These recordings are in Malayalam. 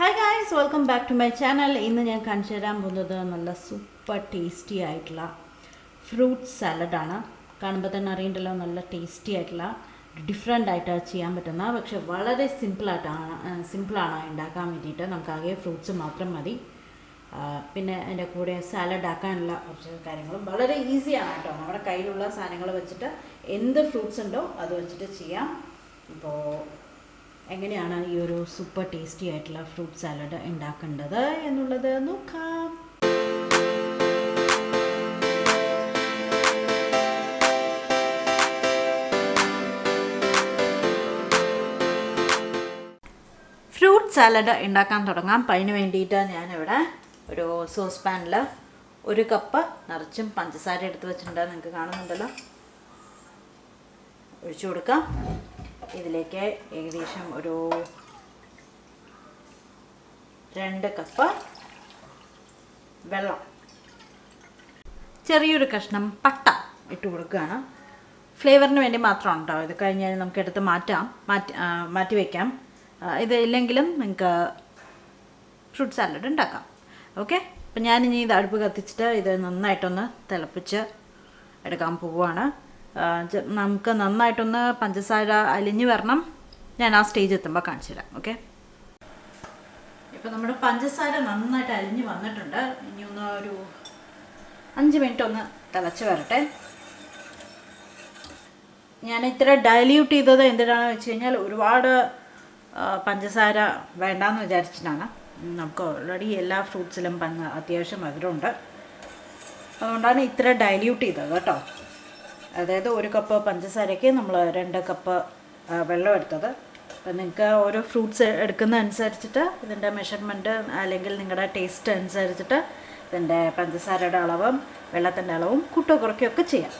Hi guys, welcome back to my channel. ഇന്ന് ഞാൻ കാണിച്ചു തരാൻ പോകുന്നത് നല്ല സൂപ്പർ ടേസ്റ്റി ആയിട്ടുള്ള ഫ്രൂട്ട് സാലഡാണ്. കാണുമ്പോൾ തന്നെ അറിയണ്ടല്ലോ, നല്ല ടേസ്റ്റി ആയിട്ടുള്ള ഡിഫറെൻ്റ് ആയിട്ട് ചെയ്യാൻ പറ്റുന്ന, പക്ഷെ വളരെ സിമ്പിളാണ് ഉണ്ടാക്കാൻ വേണ്ടിയിട്ട്. നമുക്കാകെ ഫ്രൂട്ട്സ് മാത്രം മതി. പിന്നെ അതിൻ്റെ കൂടെ സാലഡ് ആക്കാനുള്ള കുറച്ച് കാര്യങ്ങളും വളരെ ഈസിയാണ് കേട്ടോ. നമ്മുടെ കയ്യിലുള്ള സാധനങ്ങൾ വെച്ചിട്ട് എന്ത് ഫ്രൂട്ട്സ് ഉണ്ടോ അത് വെച്ചിട്ട് ചെയ്യാം. ഇപ്പോൾ എങ്ങനെയാണ് ഈ ഒരു സൂപ്പർ ടേസ്റ്റി ആയിട്ടുള്ള ഫ്രൂട്ട് സാലഡ് ഉണ്ടാക്കേണ്ടത് എന്നുള്ളത് നോക്കാം. ഫ്രൂട്ട് സാലഡ് ഉണ്ടാക്കാൻ തുടങ്ങാം. അതിന് വേണ്ടിയിട്ട് ഞാനിവിടെ ഒരു സോസ് പാനിൽ 1 കപ്പ് നിറച്ചും പഞ്ചസാര എടുത്ത് വെച്ചിട്ടുണ്ട്. നിങ്ങൾക്ക് കാണുന്നുണ്ടല്ലോ. ഒഴിച്ചു കൊടുക്കാം. ഇതിലേക്ക് ഏകദേശം ഒരു 2 കപ്പ് വെള്ളം, ചെറിയൊരു കഷ്ണം പട്ട ഇട്ട് കൊടുക്കുകയാണ്. ഫ്ലേവറിന് വേണ്ടി മാത്രമാണ് കേട്ടോ. ഇത് കഴിഞ്ഞാൽ നമുക്ക് എടുത്ത് മാറ്റി വയ്ക്കാം. ഇത് ഇല്ലെങ്കിലും നിങ്ങൾക്ക് ഫ്രൂട്ട് സാലഡ് ഉണ്ടാക്കാം. ഓക്കെ, അപ്പം ഞാനിനി ഇത് അടുപ്പ് കത്തിച്ചിട്ട് ഇത് നന്നായിട്ടൊന്ന് തിളപ്പിച്ച് എടുക്കാൻ പോവുകയാണ്. നമുക്ക് നന്നായിട്ടൊന്ന് പഞ്ചസാര അലിഞ്ഞ് വരണം. ഞാൻ ആ സ്റ്റേജ് എത്തുമ്പോൾ കാണിച്ചു തരാം. ഓക്കെ, ഇപ്പോൾ നമ്മുടെ പഞ്ചസാര നന്നായിട്ട് അലിഞ്ഞ് വന്നിട്ടുണ്ട്. ഇനി ഒരു 5 മിനിറ്റ് ഒന്ന് തിളച്ച് വരട്ടെ. ഞാൻ ഇത്ര ഡൈല്യൂട്ട് ചെയ്തത് എന്തിനാണെന്ന് വെച്ച് കഴിഞ്ഞാൽ, ഒരുപാട് പഞ്ചസാര വേണ്ടാന്ന് വിചാരിച്ചിട്ടാണ്. നമുക്ക് ഓൾറെഡി എല്ലാ ഫ്രൂട്ട്സിലും അത്യാവശ്യം മധുരമുണ്ട്. അതുകൊണ്ടാണ് ഇത്ര ഡൈല്യൂട്ട് ചെയ്തത് കേട്ടോ. അതായത് 1 കപ്പ് പഞ്ചസാരയ്ക്ക് നമ്മൾ 2 കപ്പ് വെള്ളം എടുത്തത്. അപ്പം നിങ്ങൾക്ക് ഓരോ ഫ്രൂട്ട്സ് എടുക്കുന്ന അനുസരിച്ചിട്ട് ഇതിൻ്റെ മെഷർമെൻറ്റ് അല്ലെങ്കിൽ നിങ്ങളുടെ ടേസ്റ്റ് അനുസരിച്ചിട്ട് ഇതിൻ്റെ പഞ്ചസാരയുടെ അളവും വെള്ളത്തിൻ്റെ അളവും കൂട്ടോ കുറയ്ക്കുകയൊക്കെ ചെയ്യാം.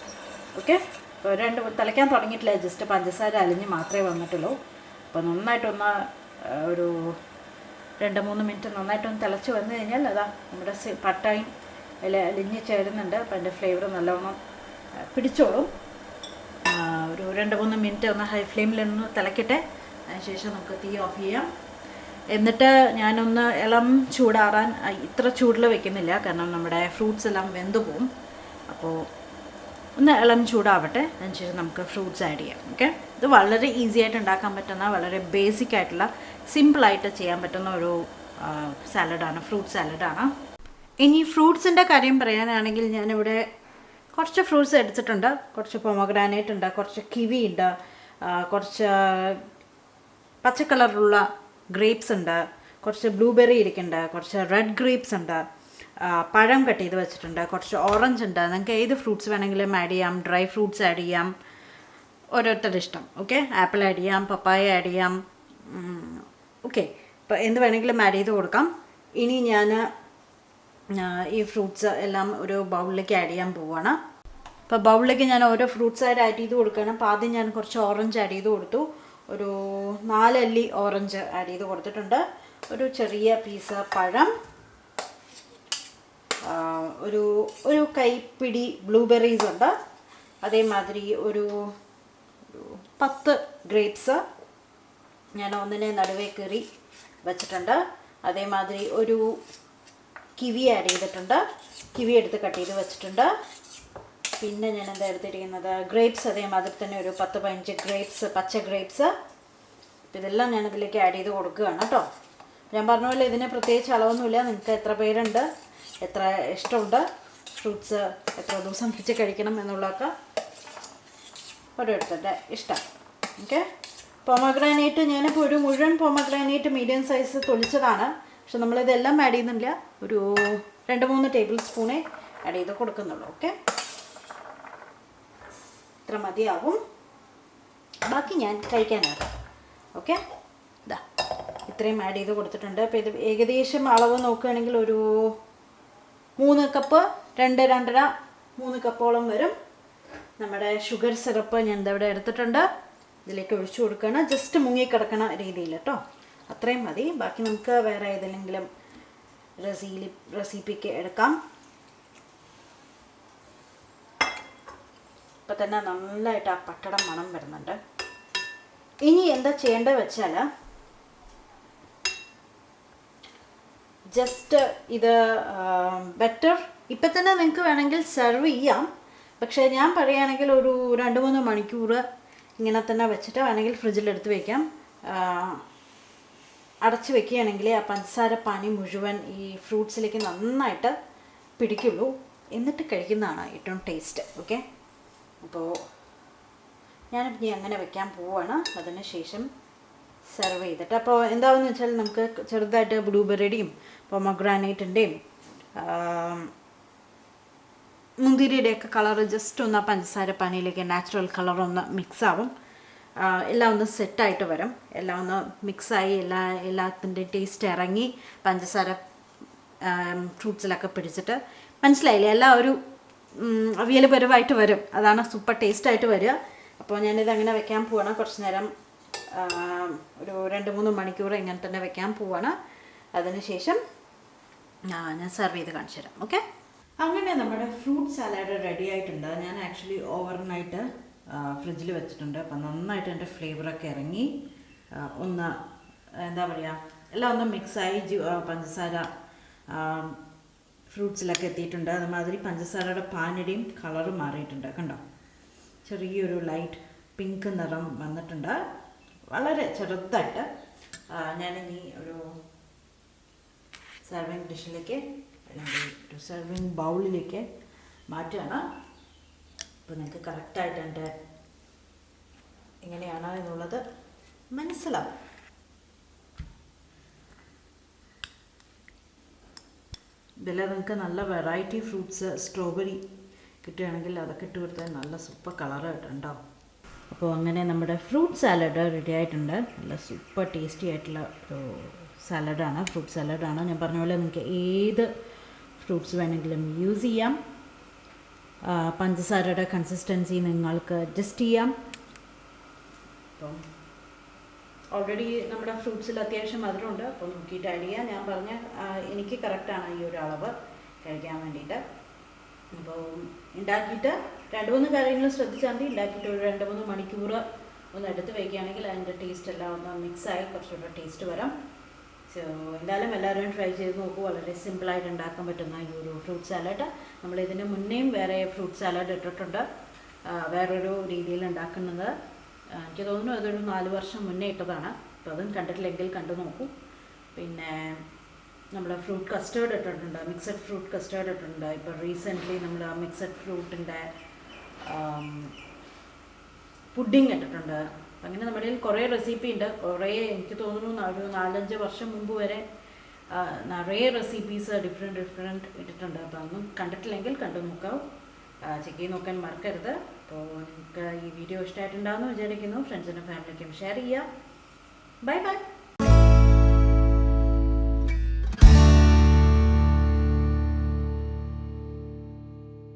ഓക്കെ, ഇപ്പോൾ തിളയ്ക്കാൻ തുടങ്ങിയിട്ടില്ല, ജസ്റ്റ് പഞ്ചസാര അലിഞ്ഞ് മാത്രമേ വന്നിട്ടുള്ളൂ. അപ്പോൾ നന്നായിട്ടൊന്ന് ഒരു 2-3 മിനിറ്റ് നന്നായിട്ടൊന്ന് തിളച്ച് വന്നു കഴിഞ്ഞാൽ അതാ നമ്മുടെ പട്ടയും അലിഞ്ഞ് ചേരുന്നുണ്ട്. അപ്പോൾ അതിൻ്റെ ഫ്ലേവർ നല്ലോണം പിടിച്ചോളും. ഒരു 2-3 മിനിറ്റ് ഒന്ന് ഹൈ ഫ്ലെയിമിലൊന്ന് തിളക്കട്ടെ. അതിനുശേഷം നമുക്ക് തീ ഓഫ് ചെയ്യാം. എന്നിട്ട് ഞാനൊന്ന് ഇളം ചൂടാറാൻ, ഇത്ര ചൂടിൽ വെക്കുന്നില്ല, കാരണം നമ്മുടെ ഫ്രൂട്ട്സ് എല്ലാം വെന്തു പോവും. അപ്പോൾ ഒന്ന് ഇളം ചൂടാവട്ടെ. അതിനുശേഷം നമുക്ക് ഫ്രൂട്ട്സ് ആഡ് ചെയ്യാം. ഓക്കെ, ഇത് വളരെ ഈസി ആയിട്ട് ഉണ്ടാക്കാൻ പറ്റുന്ന, വളരെ ബേസിക് ആയിട്ടുള്ള, സിമ്പിളായിട്ട് ചെയ്യാൻ പറ്റുന്ന ഒരു സാലഡാണ്, ഫ്രൂട്ട് സാലഡാണ്. ഇനി ഫ്രൂട്ട്സിൻ്റെ കാര്യം പറയാനാണെങ്കിൽ ഞാനിവിടെ കുറച്ച് ഫ്രൂട്ട്സ് എടുത്തിട്ടുണ്ട്. കുറച്ച് പൊമഗ്രാനേറ്റ് ഉണ്ട്, കുറച്ച് കിവി ഉണ്ട്, കുറച്ച് പച്ച കളറിലുള്ള ഗ്രേപ്സ് ഉണ്ട്, കുറച്ച് ബ്ലൂബെറി ഇരിക്കുന്നുണ്ട്, കുറച്ച് റെഡ് ഗ്രേപ്സ് ഉണ്ട്, പഴം കട്ട് ചെയ്ത് വെച്ചിട്ടുണ്ട്, കുറച്ച് ഓറഞ്ച് ഉണ്ട്. നിങ്ങൾക്ക് ഏത് ഫ്രൂട്ട്സ് വേണമെങ്കിലും ആഡ് ചെയ്യാം. ഡ്രൈ ഫ്രൂട്ട്സ് ആഡ് ചെയ്യാം, ഓരോരുത്തരുടെ ഇഷ്ടം. ഓക്കെ, ആപ്പിൾ ആഡ് ചെയ്യാം, പപ്പായ ആഡ് ചെയ്യാം. ഓക്കെ, ഇപ്പോൾ എന്ത് വേണമെങ്കിലും ആഡ് ചെയ്ത് കൊടുക്കാം. ഇനി ഞാൻ ഈ ഫ്രൂട്ട്സ് എല്ലാം ഒരു ബൗളിലേക്ക് ആഡ് ചെയ്യാൻ പോവുകയാണ്. അപ്പോൾ ബൗളിലേക്ക് ഞാൻ ഓരോ ഫ്രൂട്ട്സായിട്ട് ആഡ് ചെയ്ത് കൊടുക്കുകയാണ്. അപ്പോൾ ആദ്യം ഞാൻ കുറച്ച് ഓറഞ്ച് ആഡ് ചെയ്ത് കൊടുത്തു. ഒരു 4 അല്ലി ഓറഞ്ച് ആഡ് ചെയ്ത് കൊടുത്തിട്ടുണ്ട്. ഒരു ചെറിയ പീസ് പഴം, ഒരു കൈപ്പിടി ബ്ലൂബെറീസ് ഉണ്ട്. അതേമാതിരി ഒരു 10 ഗ്രേപ്സ് ഞാൻ ഒന്നിനെ നടുവേ കയറി വെച്ചിട്ടുണ്ട്. അതേമാതിരി ഒരു കിവി ആഡ് ചെയ്തിട്ടുണ്ട്. കിവി എടുത്ത് കട്ട് ചെയ്ത് വെച്ചിട്ടുണ്ട്. പിന്നെ ഞാൻ എന്താ എടുത്തിരിക്കുന്നത്, ഗ്രേപ്സ്. അതേമാതിരി തന്നെ ഒരു 10-15 ഗ്രേപ്സ്, പച്ച ഗ്രേപ്സ്. ഇതെല്ലാം ഞാനിതിലേക്ക് ആഡ് ചെയ്ത് കൊടുക്കുകയാണ് കേട്ടോ. ഞാൻ പറഞ്ഞ പോലെ ഇതിന് പ്രത്യേകിച്ച് അളവൊന്നുമില്ല. നിങ്ങൾക്ക് എത്ര പേരുണ്ട്, എത്ര ഇഷ്ടമുണ്ട്, ഫ്രൂട്ട്സ് എത്ര ദിവസം വെച്ച് കഴിക്കണം എന്നുള്ളതൊക്കെ ഓരോരുത്തരുടെ ഇഷ്ടം. ഓക്കെ, പൊമഗ്രാനേറ്റ് ഞാനിപ്പോൾ ഒരു മുഴുവൻ പൊമഗ്രാനേറ്റ് മീഡിയം സൈസ് തൊളിച്ചതാണ്. പക്ഷെ നമ്മളിതെല്ലാം ആഡ് ചെയ്യുന്നില്ല. ഒരു 2-3 ടേബിൾ സ്പൂണേ ആഡ് ചെയ്ത് കൊടുക്കുന്നുള്ളൂ. ഓക്കെ, ഇത്ര മതിയാവും. ബാക്കി ഞാൻ കഴിക്കാനാണ്. ഓക്കെ, ഇതാ ഇത്രയും ആഡ് ചെയ്ത് കൊടുത്തിട്ടുണ്ട്. അപ്പോൾ ഇത് ഏകദേശം അളവ് നോക്കുകയാണെങ്കിൽ ഒരു 3 കപ്പ്, 2-2.5-3 കപ്പോളം വരും. നമ്മുടെ ഷുഗർ സിറപ്പ് ഞാൻ ഇതവിടെ എടുത്തിട്ടുണ്ട്. ഇതിലേക്ക് ഒഴിച്ചു കൊടുക്കുകയാണ്. ജസ്റ്റ് മുങ്ങിക്കിടക്കണ രീതിയിൽ കേട്ടോ, അത്രയും മതി. ബാക്കി നമുക്ക് വേറെ ഏതെങ്കിലും റെസിപ്പിക്ക് എടുക്കാം. ഇപ്പം തന്നെ നല്ലതായിട്ട് ആ പട്ടടം മണം വരുന്നുണ്ട്. ഇനി എന്താ ചെയ്യേണ്ടത് വെച്ചാൽ, ജസ്റ്റ് ഇത് ബെറ്റർ ഇപ്പം തന്നെ നിങ്ങൾക്ക് വേണമെങ്കിൽ സെർവ് ചെയ്യാം. പക്ഷേ ഞാൻ പറയുകയാണെങ്കിൽ ഒരു 2-3 മണിക്കൂർ ഇങ്ങനെ തന്നെ വെച്ചിട്ട് വേണമെങ്കിൽ ഫ്രിഡ്ജിലെടുത്ത് വയ്ക്കാം. അടച്ച് വെക്കുകയാണെങ്കിൽ ആ പഞ്ചസാര പാനി മുഴുവൻ ഈ ഫ്രൂട്ട്സിലേക്ക് നന്നായിട്ട് പിടിക്കുള്ളൂ. എന്നിട്ട് കഴിക്കുന്നതാണ് ഏറ്റവും ടേസ്റ്റ്. ഓക്കെ, അപ്പോൾ ഞാനിനി അങ്ങനെ വെക്കാൻ പോവുകയാണ്. അതിന് ശേഷം സെർവ് ചെയ്തിട്ട് അപ്പോൾ എന്താണെന്ന് വെച്ചാൽ നമുക്ക് ചെറുതായിട്ട് ബ്ലൂബെറിയുടെയും പൊമഗ്രാനൈറ്റിൻ്റെയും മുന്തിരിയുടെയൊക്കെ കളറ് ജസ്റ്റ് ഒന്ന് ആ പഞ്ചസാര പാനിയിലേക്ക് നാച്ചുറൽ കളറൊന്ന് മിക്സാവും. എല്ലാം ഒന്ന് സെറ്റായിട്ട് വരും. എല്ലാം ഒന്ന് മിക്സായി എല്ലാത്തിൻ്റെ ടേസ്റ്റ് ഇറങ്ങി പഞ്ചസാര ഫ്രൂട്ട്സിലൊക്കെ പിടിച്ചിട്ട് മനസ്സിലായില്ലേ, എല്ലാം ഒരു അവിയൽ പരുവായിട്ട് വരും. അതാണ് സൂപ്പർ ടേസ്റ്റായിട്ട് വരിക. അപ്പോൾ ഞാനിത് അങ്ങനെ വെക്കാൻ പോവാണ്. കുറച്ച് നേരം ഒരു 2-3 മണിക്കൂർ ഇങ്ങനെ തന്നെ വെക്കാൻ പോവാണ്. അതിനുശേഷം ഞാൻ സെർവ് ചെയ്ത് കാണിച്ചു തരാം. ഓക്കെ, അങ്ങനെ നമ്മുടെ ഫ്രൂട്ട് സാലഡ് റെഡി ആയിട്ടുണ്ട്. ഞാൻ ആക്ച്വലി ഓവർനൈറ്റ് ഫ്രിഡ്ജിൽ വെച്ചിട്ടുണ്ട്. അപ്പം നന്നായിട്ട് എൻ്റെ ഫ്ലേവറൊക്കെ ഇറങ്ങി ഒന്ന് എന്താ പറയുക, എല്ലാം ഒന്ന് മിക്സായി പഞ്ചസാര ഫ്രൂട്ട്സിലൊക്കെ എത്തിയിട്ടുണ്ട്. അതുമാതിരി പഞ്ചസാരയുടെ പാനിയുടെയും കളറ് മാറിയിട്ടുണ്ട്. കണ്ടോ, ചെറിയൊരു ലൈറ്റ് പിങ്ക് നിറം വന്നിട്ടുണ്ട്. വളരെ ചെറുതായിട്ട്. ഞാനിനി ഒരു സെർവിങ് ഡിഷിലേക്ക് അല്ലെങ്കിൽ ഒരു സെർവിങ് ബൗളിലേക്ക് മാറ്റുകയാണ്. അപ്പോൾ നിങ്ങൾക്ക് കറക്റ്റായിട്ട് എൻ്റെ എങ്ങനെയാണ് എന്നുള്ളത് മനസ്സിലാവും. ഇതിൽ നിങ്ങൾക്ക് നല്ല വെറൈറ്റി ഫ്രൂട്ട്സ് സ്ട്രോബെറി കിട്ടുകയാണെങ്കിൽ അതൊക്കെ ഇട്ട് കൊടുത്താൽ നല്ല സൂപ്പർ കളറ് കിട്ടുന്നുണ്ടാവും. അപ്പോൾ അങ്ങനെ നമ്മുടെ ഫ്രൂട്ട് സാലഡ് റെഡി ആയിട്ടുണ്ട്. നല്ല സൂപ്പർ ടേസ്റ്റി ആയിട്ടുള്ള ഒരു സാലഡാണ്, ഫ്രൂട്ട് സാലഡാണ്. ഞാൻ പറഞ്ഞ പോലെ നിങ്ങൾക്ക് ഏത് ഫ്രൂട്ട്സ് വേണമെങ്കിലും യൂസ് ചെയ്യാം. പഞ്ചസാരയുടെ കൺസിസ്റ്റൻസി നിങ്ങൾക്ക് അഡ്ജസ്റ്റ് ചെയ്യാം. അപ്പം ഓൾറെഡി നമ്മുടെ ഫ്രൂട്ട്സിൽ അത്യാവശ്യം മധുരമുണ്ട്. അപ്പോൾ നോക്കിയിട്ട് ആഡ് ചെയ്യാം. ഞാൻ പറഞ്ഞ എനിക്ക് കറക്റ്റാണ് ഈ ഒരു അളവ് കഴിക്കാൻ വേണ്ടിയിട്ട്. അപ്പോൾ ഉണ്ടാക്കിയിട്ട് 2-3 കാര്യങ്ങൾ ശ്രദ്ധിച്ചാൽ മതി. ഉണ്ടാക്കിയിട്ട് ഒരു 2-3 മണിക്കൂർ ഒന്ന് എടുത്ത് വയ്ക്കുകയാണെങ്കിൽ അതിൻ്റെ ടേസ്റ്റ് എല്ലാം ഒന്ന് മിക്സായി കുറച്ചുകൂടെ ടേസ്റ്റ് വരാം. സോ എന്തായാലും എല്ലാവരും ട്രൈ ചെയ്ത് നോക്കൂ. വളരെ സിമ്പിളായിട്ട് ഉണ്ടാക്കാൻ പറ്റുന്ന ഈ ഒരു ഫ്രൂട്ട് സാലഡ്. നമ്മളിതിന് മുന്നേയും വേറെ ഫ്രൂട്ട് സാലഡ് ഇട്ടിട്ടുണ്ട്, വേറൊരു രീതിയിൽ ഉണ്ടാക്കുന്നത്. എനിക്ക് തോന്നുന്നു അതൊരു 4 വർഷം മുന്നേ ഇട്ടതാണ്. അപ്പോൾ അതും കണ്ടിട്ടില്ലെങ്കിൽ കണ്ടു നോക്കൂ. പിന്നെ നമ്മൾ ഫ്രൂട്ട് കസ്റ്റേർഡ് ഇട്ടിട്ടുണ്ട്, മിക്സഡ് ഫ്രൂട്ട് കസ്റ്റേർഡ് ഇട്ടിട്ടുണ്ട്. ഇപ്പോൾ റീസെൻ്റ്ലി നമ്മൾ മിക്സഡ് ഫ്രൂട്ടിൻ്റെ പുഡിങ് ഇട്ടിട്ടുണ്ട്. അങ്ങനെ നമ്മുടെ കയ്യിൽ കുറേ റെസിപ്പി ഉണ്ട്. കുറേ എനിക്ക് തോന്നുന്നു ഒരു 4-5 വർഷം മുമ്പ് വരെ നിറയെ റെസിപ്പീസ് ഡിഫറെൻറ്റ് ഇട്ടിട്ടുണ്ട്. അപ്പോൾ അതൊന്നും കണ്ടിട്ടില്ലെങ്കിൽ കണ്ടു നോക്കാം, ചെക്ക് ചെയ്ത് നോക്കാൻ മറക്കരുത്. അപ്പോൾ നിങ്ങൾക്ക് ഈ വീഡിയോ ഇഷ്ടമായിട്ടുണ്ടാകുമെന്ന് വിചാരിക്കുന്നു. ഫ്രണ്ട്സിനും ഫാമിലിക്കും ഷെയർ ചെയ്യുക. Bye bye.